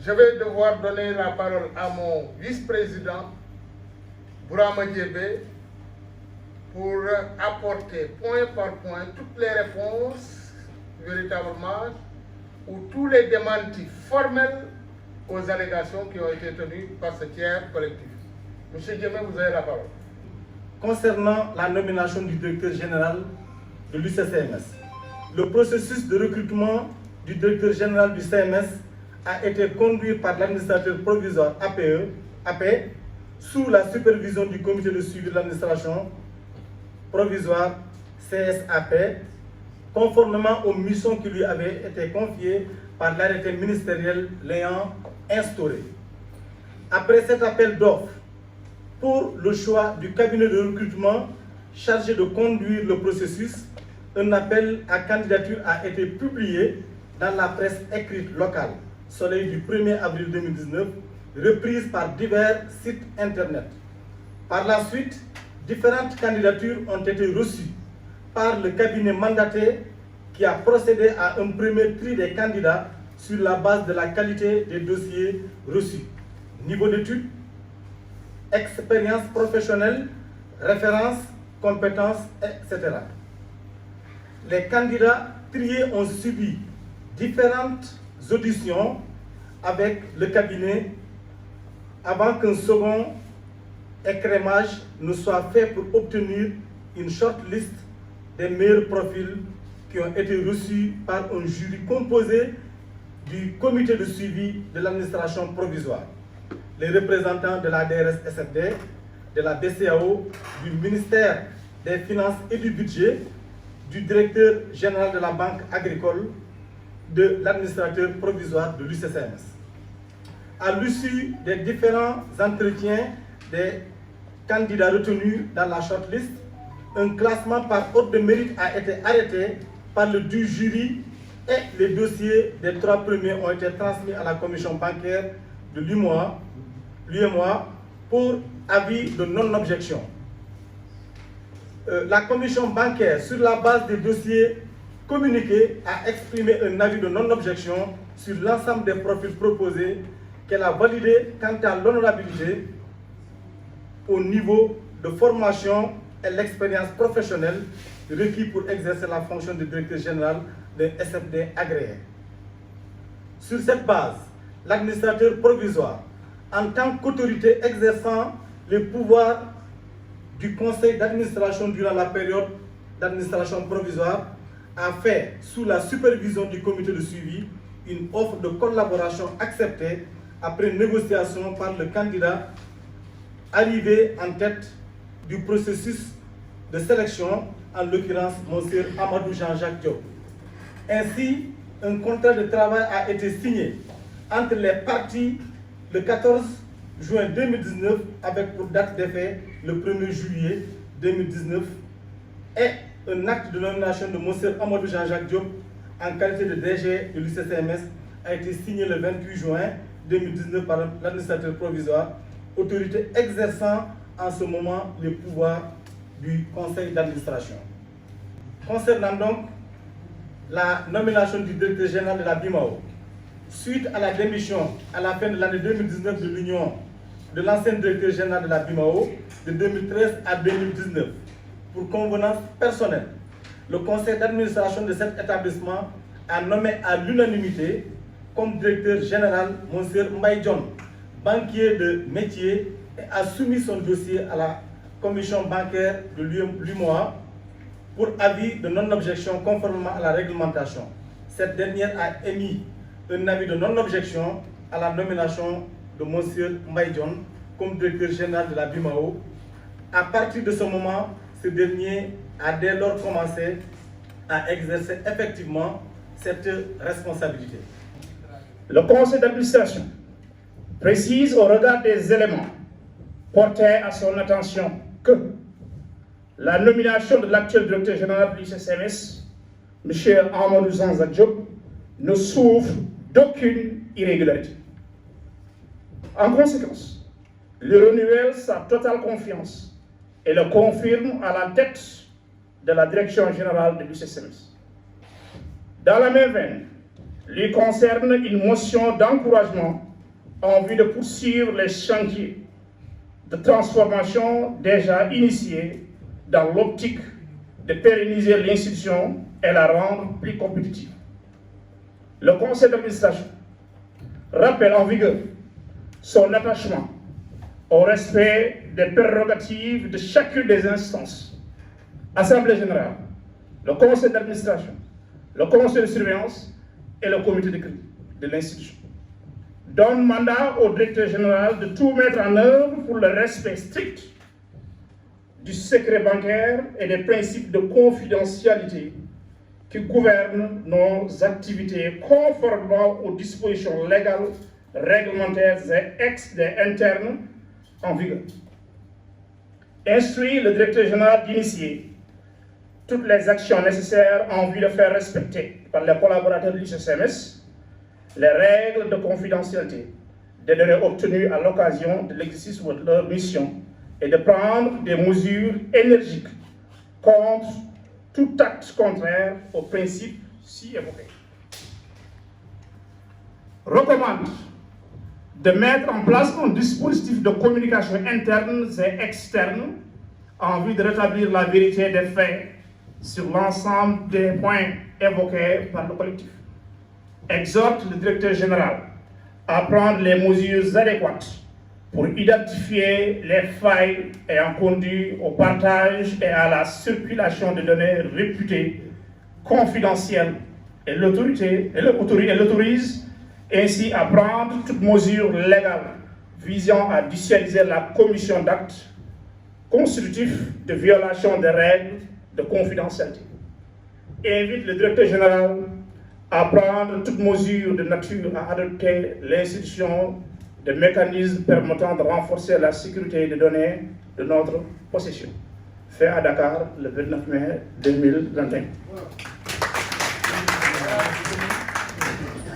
je vais devoir donner la parole à mon vice-président, Bourama Diébé, pour apporter point par point toutes les réponses véritablement ou tous les démentis formels aux allégations qui ont été tenues par ce tiers collectif. Monsieur Diébé, vous avez la parole. Concernant la nomination du directeur général de l'UCCMS, le processus de recrutement du directeur général du CMS a été conduit par l'administrateur provisoire AP sous la supervision du comité de suivi de l'administration provisoire CSAP, conformément aux missions qui lui avaient été confiées par l'arrêté ministériel l'ayant instauré. Après cet appel d'offres, pour le choix du cabinet de recrutement chargé de conduire le processus, un appel à candidature a été publié dans la presse écrite locale, Soleil du 1er avril 2019, reprise par divers sites internet. Par la suite, différentes candidatures ont été reçues par le cabinet mandaté qui a procédé à un premier tri des candidats sur la base de la qualité des dossiers reçus. Niveau d'études, expérience professionnelle, références, compétences, etc. Les candidats triés ont subi différentes auditions avec le cabinet avant qu'un second écrémage ne soit fait pour obtenir une shortlist des meilleurs profils qui ont été reçus par un jury composé du comité de suivi de l'administration provisoire, les représentants de la DRS-SFD, de la BCAO, du ministère des Finances et du Budget, du directeur général de la Banque agricole, de l'administrateur provisoire de l'UCCMS. À l'issue des différents entretiens des candidats retenus dans la shortlist, un classement par ordre de mérite a été arrêté par le du jury et les dossiers des 3 premiers ont été transmis à la commission bancaire de l'UEMOA pour avis de non-objection. La commission bancaire, sur la base des dossiers communiqués, a exprimé un avis de non-objection sur l'ensemble des profils proposés qu'elle a validé quant à l'honorabilité au niveau de formation et l'expérience professionnelle requis pour exercer la fonction de directeur général d'un SFD agréé. Sur cette base, l'administrateur provisoire, en tant qu'autorité exerçant les pouvoirs du conseil d'administration durant la période d'administration provisoire, a fait, sous la supervision du comité de suivi, une offre de collaboration acceptée après négociation par le candidat arrivé en tête du processus de sélection, en l'occurrence Monsieur Amadou Jean-Jacques Diop. Ainsi, un contrat de travail a été signé entre les parties le 14 juin 2019 avec pour date d'effet le 1er juillet 2019 et un acte de nomination de M. Amadou Jean-Jacques Diop en qualité de DG de l'UCCMS a été signé le 28 juin 2019 par l'administrateur provisoire, autorité exerçant en ce moment les pouvoirs du conseil d'administration. Concernant donc la nomination du directeur général de la BIMAO, suite à la démission à la fin de l'année 2019 de l'Union de l'ancien directeur général de la BIMAO de 2013 à 2019, pour convenance personnelle, le conseil d'administration de cet établissement a nommé à l'unanimité comme directeur général M. Mbaye John, banquier de métier, et a soumis son dossier à la commission bancaire de l'UEMOA pour avis de non-objection conformément à la réglementation. Cette dernière a émis un avis de non-objection à la nomination de M. Mbaye John comme directeur général de la BIMAO. À partir de ce moment, ce dernier a dès lors commencé à exercer effectivement cette responsabilité. Le conseil d'administration précise au regard des éléments portés à son attention que la nomination de l'actuel directeur général de l'UCCMS, M. Amadou Jean-Jacques Diop, ne souffre d'aucune irrégularité. En conséquence, il renouvelle sa totale confiance et le confirme à la tête de la direction générale de l'UCCMS. Dans la même veine, lui concerne une motion d'encouragement en vue de poursuivre les chantiers de transformation déjà initiés dans l'optique de pérenniser l'institution et la rendre plus compétitive. Le conseil d'administration rappelle en vigueur son attachement au respect des prérogatives de chacune des instances, Assemblée générale, le conseil d'administration, le conseil de surveillance et le comité de crédit de l'institution. Donne mandat au directeur général de tout mettre en œuvre pour le respect strict du secret bancaire et des principes de confidentialité qui gouvernent nos activités conformément aux dispositions légales, réglementaires et internes en vigueur. Instruit le directeur général d'initier toutes les actions nécessaires en vue de faire respecter par les collaborateurs de l'ICCMS les règles de confidentialité des données obtenues à l'occasion de l'exercice de leur mission et de prendre des mesures énergiques contre tout acte contraire aux principes ci évoqués. Recommande de mettre en place un dispositif de communication interne et externe en vue de rétablir la vérité des faits sur l'ensemble des points évoqués par le collectif. Exhorte le directeur général à prendre les mesures adéquates pour identifier les failles ayant conduit au partage et à la circulation de données réputées confidentielles et l'autorise ainsi à prendre toute mesure légale visant à dissuader la commission d'actes constitutifs de violation des règles de confidentialité. Invite le directeur général à prendre toute mesure de nature à adopter l'institution de mécanismes permettant de renforcer la sécurité des données de notre possession. Fait à Dakar le 29 mai 2021.